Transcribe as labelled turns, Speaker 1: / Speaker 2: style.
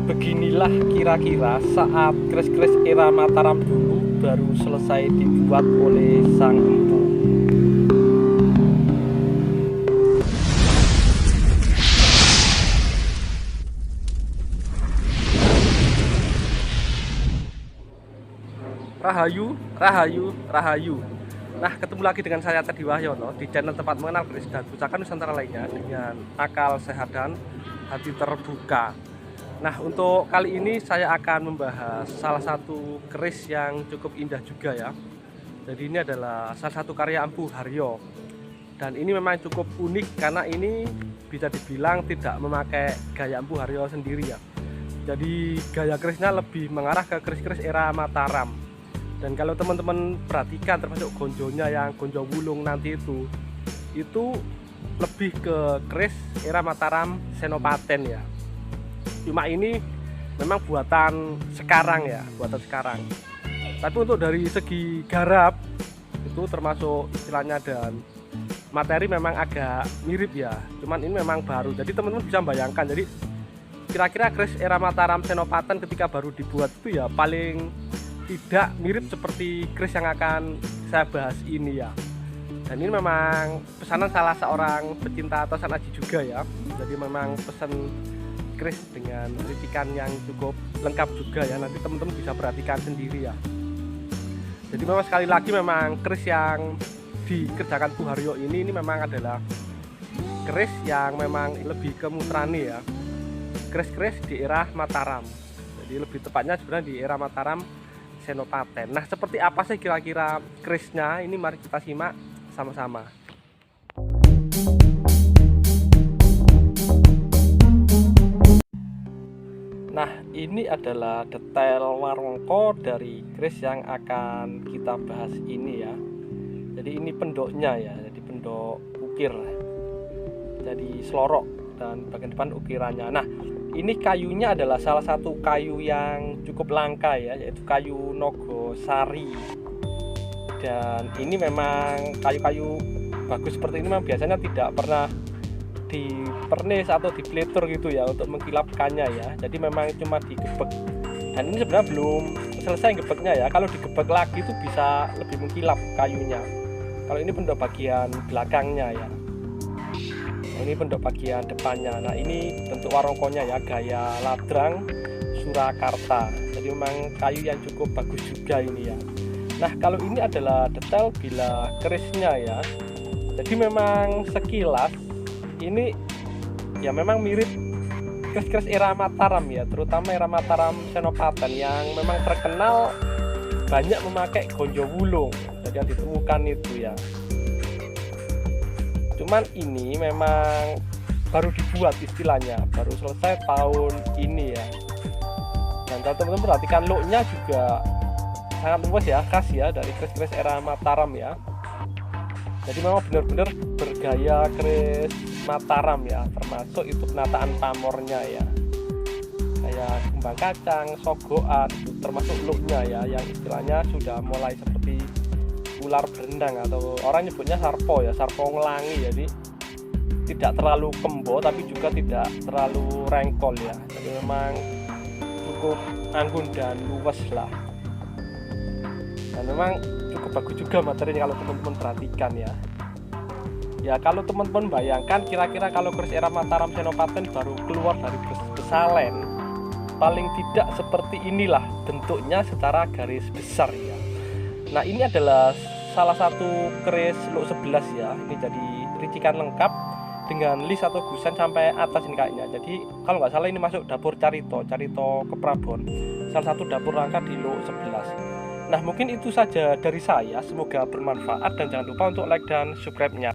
Speaker 1: Beginilah kira-kira saat keris-keris era Mataram dulu baru selesai dibuat oleh sang empu. Rahayu, Rahayu, Rahayu. Nah, ketemu lagi dengan saya Teddy Wahyono di channel Tempat Mengenal Keris dan Pusaka Nusantara lainnya dengan akal sehat dan hati terbuka. Nah, untuk kali ini saya akan membahas salah satu keris yang cukup indah juga ya. Jadi ini adalah salah satu karya Empu Haryo. Dan ini memang cukup unik karena ini bisa dibilang tidak memakai gaya Empu Haryo sendiri ya. Jadi gaya kerisnya lebih mengarah ke keris-keris era Mataram. Dan kalau teman-teman perhatikan termasuk gonjonya yang gonjo wulung nanti itu lebih ke keris era Mataram Senopaten ya. Cuma ini memang buatan sekarang ya, buatan sekarang. Tapi untuk dari segi garap itu termasuk istilahnya dan materi memang agak mirip ya. Cuman ini memang baru. Jadi teman-teman bisa bayangkan. Jadi kira-kira keris era Mataram Senopaten ketika baru dibuat itu ya paling tidak mirip seperti keris yang akan saya bahas ini ya. Dan ini memang pesanan salah seorang pecinta tosan aji juga ya. Jadi memang pesan keris dengan ricikan yang cukup lengkap juga ya. Nanti teman-teman bisa perhatikan sendiri ya. Jadi memang sekali lagi memang keris yang dikerjakan Bu Haryo ini memang adalah keris yang memang lebih ke mutrani ya. Keris-keris di era Mataram. Jadi lebih tepatnya sebenarnya di era Mataram Senopaten. Nah, seperti apa sih kira-kira kerisnya? Ini mari kita simak sama-sama. Nah, ini adalah detail warongko dari keris yang akan kita bahas ini ya. Jadi ini pendoknya ya, jadi pendok ukir. Jadi selorok dan bagian depan ukirannya. Nah, ini kayunya adalah salah satu kayu yang cukup langka ya, yaitu kayu Nogosari. Dan ini memang kayu-kayu bagus seperti ini memang biasanya tidak pernah dipernis atau dipletur gitu ya untuk mengkilapkannya ya. Jadi memang cuma digebek. Dan ini sebenarnya belum selesai gebeknya ya. Kalau digebek lagi itu bisa lebih mengkilap kayunya. Kalau ini bentuk bagian belakangnya ya. Ini bentuk bagian depannya. Nah, ini bentuk warongkonya ya, gaya ladrang Surakarta. Jadi memang kayu yang cukup bagus juga ini ya. Nah, kalau ini adalah detail bila kerisnya ya. Jadi memang sekilas ini ya memang mirip keris-keris era Mataram ya, terutama era Mataram Senopaten yang memang terkenal banyak memakai gonjo wulung. Jadi yang ditemukan itu ya. Cuman ini memang baru dibuat istilahnya, baru selesai tahun ini ya. Dan kalau teman-teman perhatikan looknya juga sangat luas ya, khas ya dari keris-keris era Mataram ya. Jadi memang benar-benar bergaya keris Mataram ya, termasuk itu penataan pamornya ya. Kayak kembang kacang, sogokan, termasuk looknya ya, yang istilahnya sudah mulai seperti ular berendang atau orang nyebutnya sarpo ya, sarpo ngelangi. Jadi tidak terlalu kembo tapi juga tidak terlalu rengkol ya. Jadi memang cukup anggun dan luas lah. Dan memang cukup bagus juga materinya kalau teman-teman perhatikan ya. Ya kalau teman-teman bayangkan kira-kira kalau keris era Mataram Senopaten baru keluar dari Besalen, paling tidak seperti inilah bentuknya secara garis besar ya. Nah, ini adalah salah satu keris look 11 ya. Ini jadi ricikan lengkap dengan list atau gusan sampai atas ini kayaknya. Jadi kalau nggak salah ini masuk dapur Carito Keprabon. Salah satu dapur langka di look 11. Nah, mungkin itu saja dari saya. Semoga bermanfaat dan jangan lupa untuk like dan subscribe-nya.